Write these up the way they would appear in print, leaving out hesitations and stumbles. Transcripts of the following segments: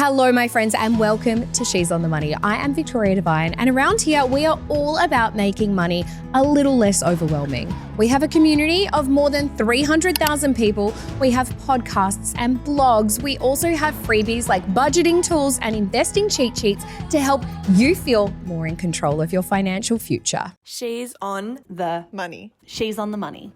Hello, my friends, and welcome to She's on the Money. I am Victoria Devine, and around here, we are all about making money a little less overwhelming. We have a community of more than 300,000 people. We have podcasts and blogs. We also have freebies like budgeting tools and investing cheat sheets to help you feel more in control of your financial future. She's on the Money. She's on the money.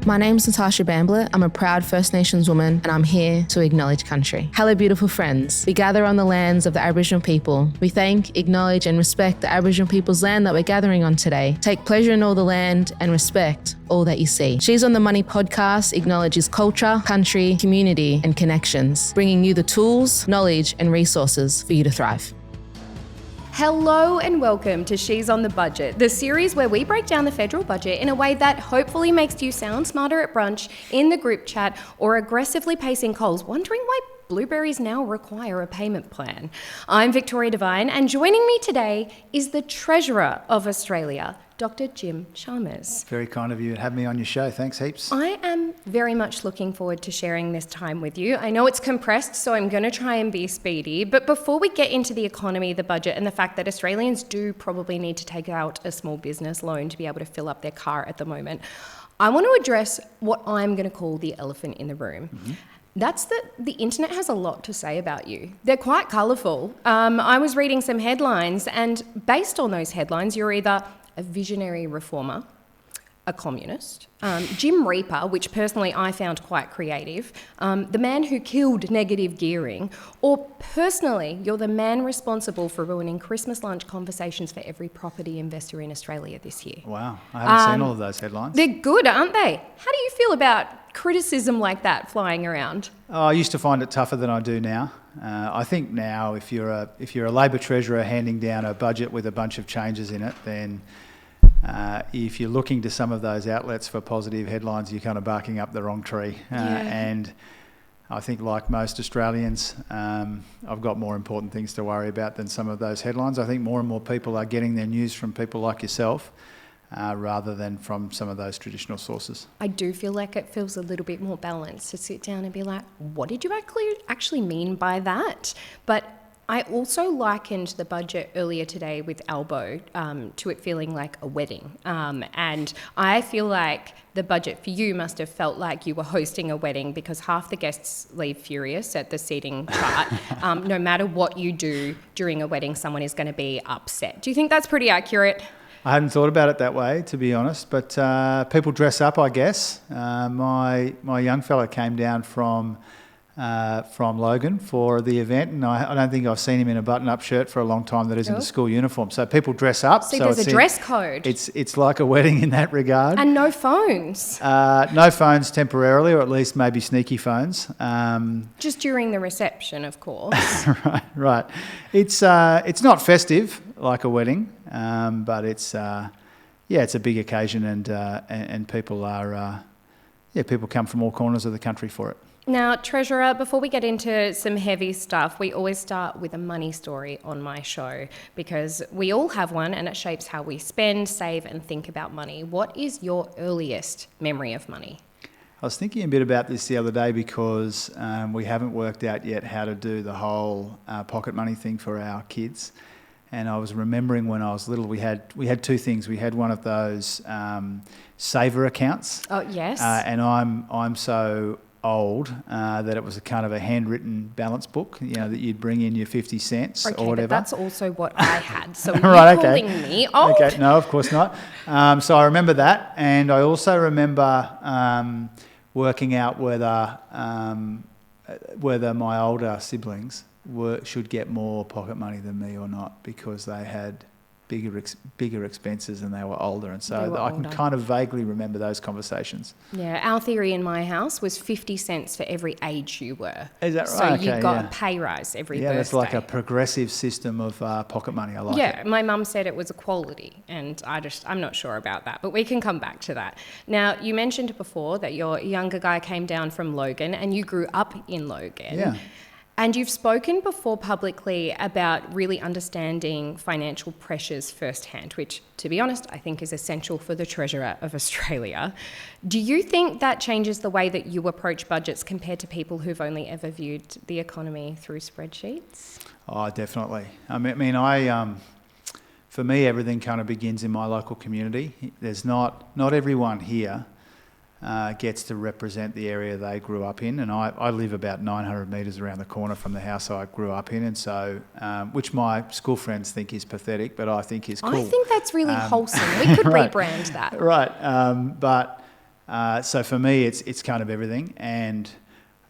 My name's Natasha Bamblett. I'm a proud First Nations woman and I'm here to acknowledge country. Hello, beautiful friends. We gather on the lands of the Aboriginal people. We thank, acknowledge and respect the Aboriginal people's land that we're gathering on today. Take pleasure in all the land and respect all that you see. She's on the Money podcast acknowledges culture, country, community and connections, bringing you the tools, knowledge and resources for you to thrive. Hello and welcome to She's on the Budget, the series where we break down the federal budget in a way that hopefully makes you sound smarter at brunch, in the group chat, or aggressively pacing Coles, wondering why blueberries now require a payment plan. I'm Victoria Devine, and joining me today is the Treasurer of Australia, Dr. Jim Chalmers. Very kind of you to have me on your show. Thanks heaps. I am very much looking forward to sharing this time with you. I know it's compressed, so I'm going to try and be speedy. But before we get into the economy, the budget, and the fact that Australians do probably need to take out a small business loan to be able to fill up their car at the moment, I want to address what I'm going to call the elephant in the room. Mm-hmm. That's that the internet has a lot to say about you. They're quite colourful. I was reading some headlines, and based on those headlines, you're either a visionary reformer, a communist, Jim Reaper, which personally I found quite creative, the man who killed negative gearing, or personally, you're the man responsible for ruining Christmas lunch conversations for every property investor in Australia this year. Wow, I haven't seen all of those headlines. They're good, aren't they? How do you feel about criticism like that flying around? I used to find it tougher than I do now. I think now if you're a Labor Treasurer handing down a budget with a bunch of changes in it, then if you're looking to some of those outlets for positive headlines, you're kind of barking up the wrong tree. And I think like most Australians, I've got more important things to worry about than some of those headlines. I think more and more people are getting their news from people like yourself rather than from some of those traditional sources. I do feel like it feels a little bit more balanced to sit down and be like, what did you actually mean by that? But I also likened the budget earlier today with Albo to it feeling like a wedding. And I feel like the budget for you must have felt like you were hosting a wedding because half the guests leave furious at the seating chart. No matter what you do during a wedding, someone is going to be upset. Do you think that's pretty accurate? I hadn't thought about it that way, to be honest, but people dress up, I guess. My young fella came down from Logan for the event, and I don't think I've seen him in a button-up shirt for a long time that isn't a school uniform. So people dress up. See, there's a dress code. It's like a wedding in that regard. And no phones. No phones temporarily, or at least maybe sneaky phones. Just during the reception, of course. Right. It's not festive like a wedding, but it's a big occasion, and people are people come from all corners of the country for it. Now, Treasurer, before we get into some heavy stuff, we always start with a money story on my show because we all have one and it shapes how we spend, save and think about money. What is your earliest memory of money? I was thinking a bit about this the other day because we haven't worked out yet how to do the whole pocket money thing for our kids. And I was remembering when I was little, we had two things. We had one of those saver accounts. Oh, yes. And I'm so old that it was a kind of a handwritten balance book, that you'd bring in your 50 cents or whatever. But that's also what I had. So right, you're calling me old? Okay, no, of course not. So I remember that, and I also remember working out whether my older siblings should get more pocket money than me or not because they had bigger expenses and they were older, and so I can kind of vaguely remember those conversations. Yeah, our theory in my house was 50 cents for every age you were. Is that right? So you got a pay rise every birthday. Yeah, that's like a progressive system of pocket money. I like it. Yeah, my mum said it was equality, and I'm not sure about that, but we can come back to that. Now, you mentioned before that your younger guy came down from Logan and you grew up in Logan. Yeah. And you've spoken before publicly about really understanding financial pressures firsthand, which, to be honest, I think is essential for the Treasurer of Australia. Do you think that changes the way that you approach budgets compared to people who've only ever viewed the economy through spreadsheets? Oh, definitely. For me, everything kind of begins in my local community. There's not everyone here gets to represent the area they grew up in, and I live about 900 metres around the corner from the house I grew up in, and so which my school friends think is pathetic, but I think is cool. I think that's really wholesome. We could right. rebrand that. Right, so for me, it's kind of everything, and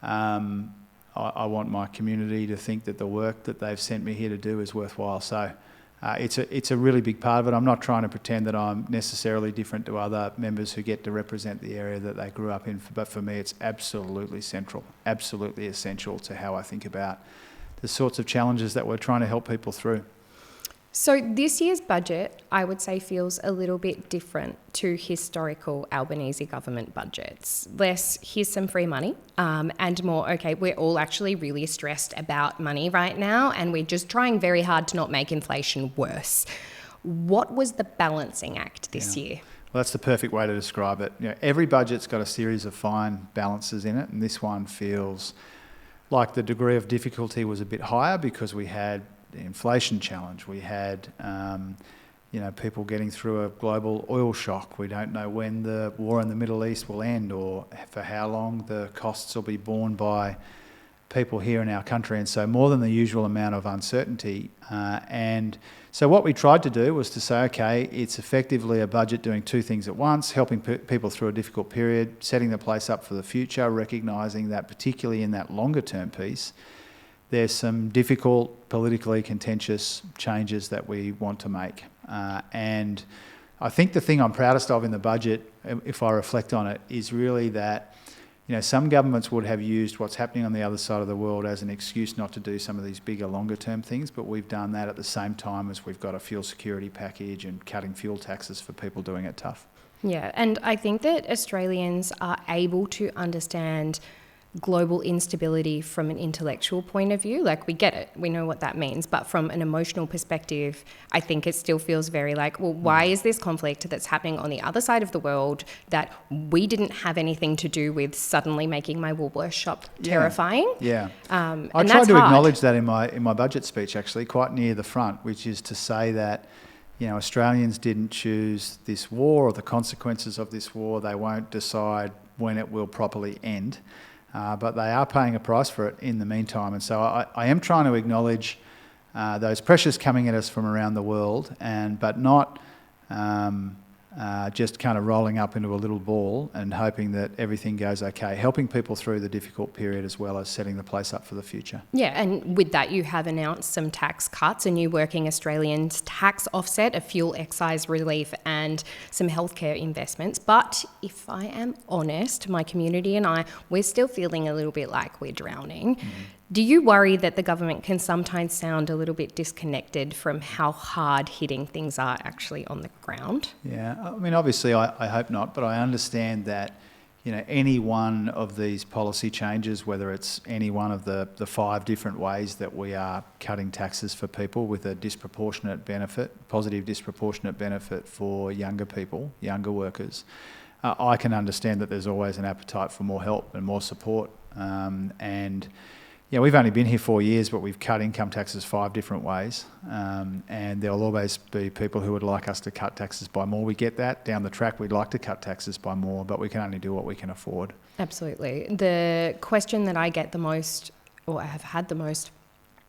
I want my community to think that the work that they've sent me here to do is worthwhile. So. It's a really big part of it. I'm not trying to pretend that I'm necessarily different to other members who get to represent the area that they grew up in, but for me it's absolutely central, absolutely essential to how I think about the sorts of challenges that we're trying to help people through. So this year's budget, I would say, feels a little bit different to historical Albanese government budgets. Less, here's some free money, and more, okay, we're all actually really stressed about money right now, and we're just trying very hard to not make inflation worse. What was the balancing act this year? Well, that's the perfect way to describe it. Every budget's got a series of fine balances in it, and this one feels like the degree of difficulty was a bit higher because we had the inflation challenge. We had, people getting through a global oil shock. We don't know when the war in the Middle East will end or for how long the costs will be borne by people here in our country. And so more than the usual amount of uncertainty. And so what we tried to do was to say, okay, it's effectively a budget doing two things at once, helping people through a difficult period, setting the place up for the future, recognising that particularly in that longer term piece, there's some difficult, politically contentious changes that we want to make. And I think the thing I'm proudest of in the budget, if I reflect on it, is really that some governments would have used what's happening on the other side of the world as an excuse not to do some of these bigger, longer term things, but we've done that at the same time as we've got a fuel security package and cutting fuel taxes for people doing it tough. Yeah, and I think that Australians are able to understand global instability from an intellectual point of view. Like, we get it, we know what that means, but from an emotional perspective, I think it still feels very like, well, why is this conflict that's happening on the other side of the world that we didn't have anything to do with suddenly making my Woolworths shop terrifying? Yeah. I tried to acknowledge that in my budget speech, actually, quite near the front, which is to say that Australians didn't choose this war or the consequences of this war. They won't decide when it will properly end. But they are paying a price for it in the meantime. And so I am trying to acknowledge those pressures coming at us from around the world, but not just kind of rolling up into a little ball and hoping that everything goes okay, helping people through the difficult period as well as setting the place up for the future. Yeah, and with that you have announced some tax cuts, a new Working Australians tax offset, a fuel excise relief and some healthcare investments. But if I am honest, my community and we're still feeling a little bit like we're drowning. Mm-hmm. Do you worry that the government can sometimes sound a little bit disconnected from how hard hitting things are actually on the ground? Yeah, I mean, obviously I hope not, but I understand that, any one of these policy changes, whether it's any one of the 5 different ways that we are cutting taxes for people with a disproportionate benefit, positive disproportionate benefit for younger people, younger workers, I can understand that there's always an appetite for more help and more support. We've only been here 4 years, but we've cut income taxes 5 different ways. And there'll always be people who would like us to cut taxes by more. We get that. Down the track, we'd like to cut taxes by more, but we can only do what we can afford. Absolutely. The question that I get the most, or I have had the most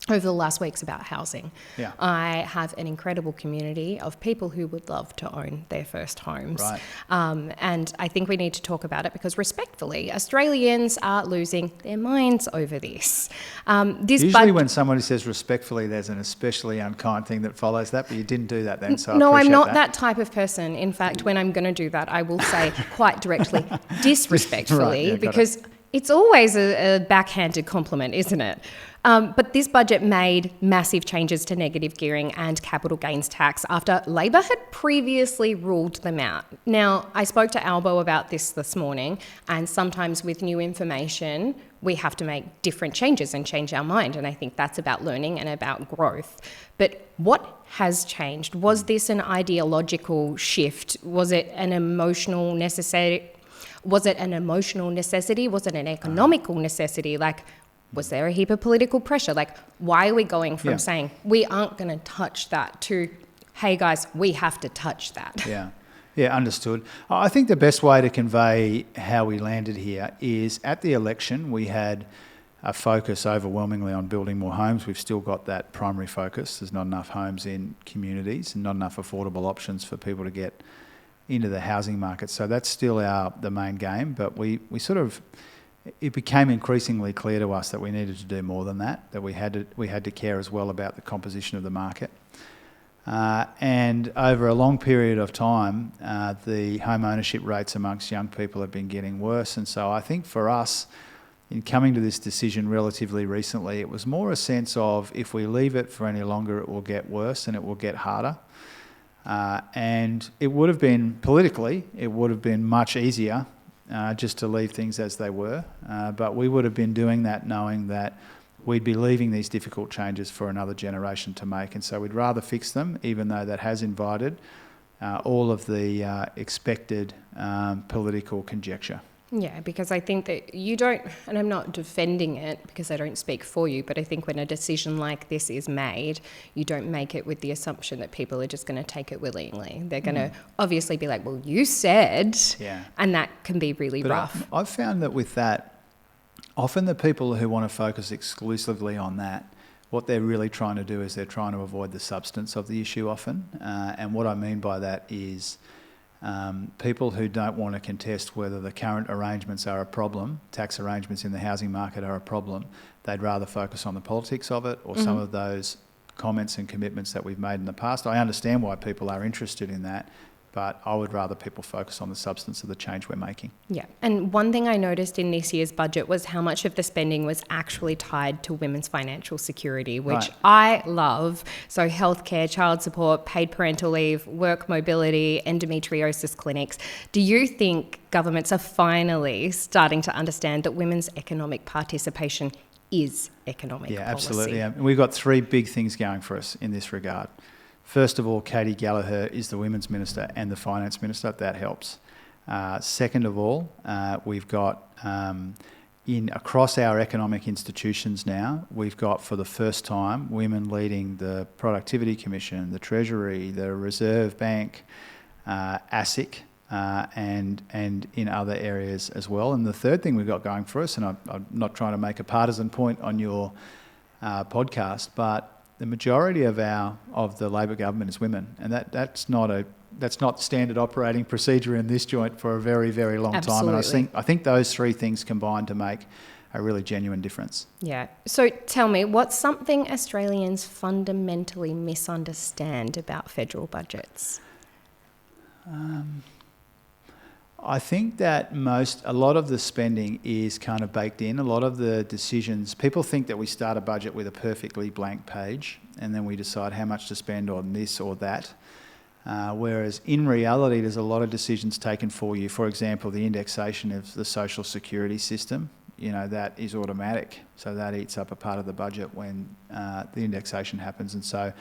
over the last weeks about housing. Yeah. I have an incredible community of people who would love to own their first homes. Right. And I think we need to talk about it because respectfully, Australians are losing their minds over this. Usually when somebody says respectfully, there's an especially unkind thing that follows that, but you didn't do that then, so no, I appreciate I'm not that type of person. In fact, when I'm going to do that, I will say quite directly, disrespectfully, Right, because it's always a backhanded compliment, isn't it? But this budget made massive changes to negative gearing and capital gains tax after Labor had previously ruled them out. Now, I spoke to Albo about this morning, and sometimes with new information, we have to make different changes and change our mind. And I think that's about learning and about growth. But what has changed? Was this an ideological shift? Was it an emotional necessity? Was it an economical necessity? Like, was there a heap of political pressure? Like, why are we going from saying we aren't going to touch that to, hey guys, we have to touch that? Yeah, understood. I think the best way to convey how we landed here is at the election, we had a focus overwhelmingly on building more homes. We've still got that primary focus. There's not enough homes in communities and not enough affordable options for people to get into the housing market. So that's still the main game, but it became increasingly clear to us that we needed to do more than that we had to care as well about the composition of the market. And over a long period of time, the home ownership rates amongst young people have been getting worse. And so I think for us, in coming to this decision relatively recently, it was more a sense of if we leave it for any longer, it will get worse and it will get harder. And it would have been, politically, it would have been much easier just to leave things as they were. But we would have been doing that knowing that we'd be leaving these difficult changes for another generation to make. And so we'd rather fix them, even though that has invited all of the expected political conjecture. Yeah, because I think that you don't, and I'm not defending it because I don't speak for you, but I think when a decision like this is made, you don't make it with the assumption that people are just going to take it willingly. They're going to obviously be like, well, you said, and that can be really rough. I've found that with that, often the people who want to focus exclusively on that, what they're really trying to do is they're trying to avoid the substance of the issue often. And what I mean by that is people who don't want to contest whether the current arrangements are a problem, tax arrangements in the housing market are a problem, they'd rather focus on the politics of it or some of those comments and commitments that we've made in the past. I understand why people are interested in that, but I would rather people focus on the substance of the change we're making. Yeah. And one thing I noticed in this year's budget was how much of the spending was actually tied to women's financial security, which I love. So healthcare, child support, paid parental leave, work mobility, endometriosis clinics. Do you think governments are finally starting to understand that women's economic participation is economic policy? Yeah, absolutely. And we've got three big things going for us in this regard. First of all, Katie Gallagher is the Women's Minister and the Finance Minister. That helps. Second of all, we've got across our economic institutions now, we've got for the first time women leading the Productivity Commission, the Treasury, the Reserve Bank, ASIC, and in other areas as well. And the third thing we've got going for us, and I'm not trying to make a partisan point on your podcast, but the majority of the Labor government is women, and that's not standard operating procedure in this joint for a very, very long time. And I think those three things combine to make a really genuine difference. Yeah. So tell me, what's something Australians fundamentally misunderstand about federal budgets? I think that a lot of the spending is kind of baked in. A lot of the decisions, people think that we start a budget with a perfectly blank page and then we decide how much to spend on this or that. Whereas in reality, there's a lot of decisions taken for you. For example, the indexation of the social security system, that is automatic. So that eats up a part of the budget when the indexation happens. And so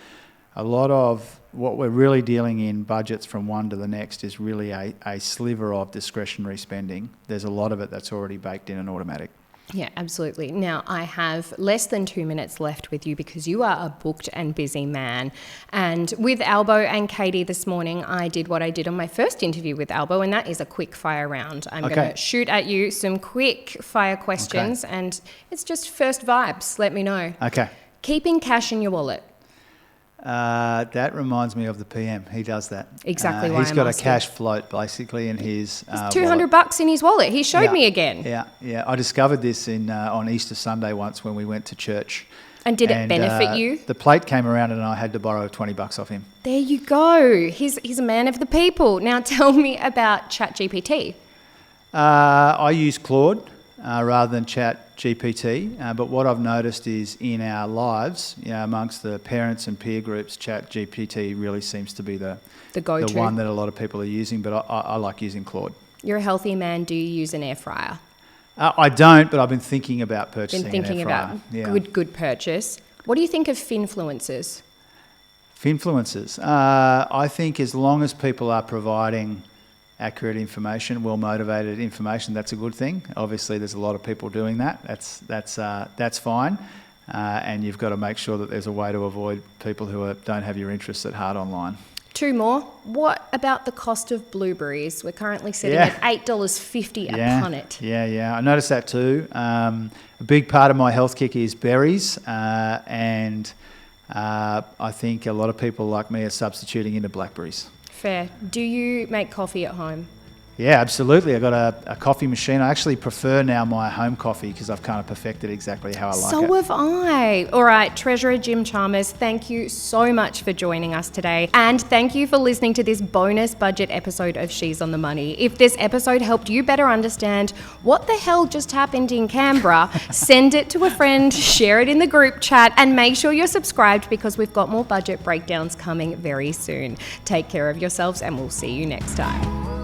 a lot of what we're really dealing in budgets from one to the next is really a sliver of discretionary spending. There's a lot of it that's already baked in and automatic. Yeah, absolutely. Now, I have less than 2 minutes left with you because you are a booked and busy man. And with Albo and Katie this morning, I did what I did on my first interview with Albo, and that is a quick fire round. I'm going to shoot at you some quick fire questions, and it's just first vibes. Let me know. Okay. Keeping cash in your wallet. That reminds me of the PM. He does that. Exactly why he's I'm got asking. a cash float basically in his It's $200 in his wallet. He showed me again. Yeah. I discovered this on Easter Sunday once when we went to church. And did it benefit you? The plate came around and I had to borrow $20 off him. There you go. He's a man of the people. Now tell me about ChatGPT. I use Claude rather than ChatGPT, but what I've noticed is in our lives, amongst the parents and peer groups, ChatGPT really seems to be the go-to. The one that a lot of people are using, but I like using Claude. You're a healthy man. Do you use an air fryer? I don't, but I've been thinking about purchasing Been thinking an air fryer. about Yeah. good purchase. What do you think of finfluencers? Finfluencers. I think as long as people are providing accurate information, well-motivated information, that's a good thing. Obviously, there's a lot of people doing that. That's fine. And you've got to make sure that there's a way to avoid people who don't have your interests at heart online. 2 more. What about the cost of blueberries? We're currently sitting Yeah. at $8.50 a punnet. Yeah. I noticed that too. A big part of my health kick is berries, and I think a lot of people like me are substituting into blackberries. Fair. Do you make coffee at home? Yeah, absolutely. I've got a coffee machine. I actually prefer now my home coffee because I've kind of perfected exactly how I like it. So have I. All right, Treasurer Jim Chalmers, thank you so much for joining us today. And thank you for listening to this bonus budget episode of She's on the Money. If this episode helped you better understand what the hell just happened in Canberra, send it to a friend, share it in the group chat, and make sure you're subscribed because we've got more budget breakdowns coming very soon. Take care of yourselves and we'll see you next time.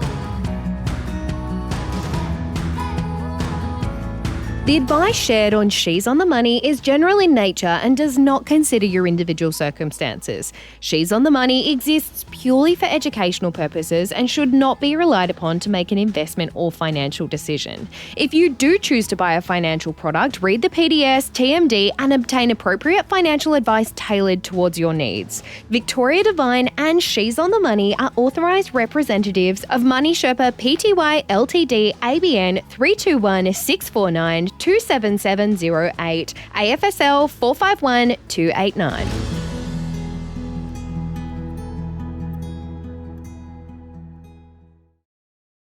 The advice shared on She's on the Money is general in nature and does not consider your individual circumstances. She's on the Money exists purely for educational purposes and should not be relied upon to make an investment or financial decision. If you do choose to buy a financial product, read the PDS, TMD and obtain appropriate financial advice tailored towards your needs. Victoria Devine and She's on the Money are authorised representatives of Money Sherpa Pty Ltd ABN 321 649 27708, AFSL 451289.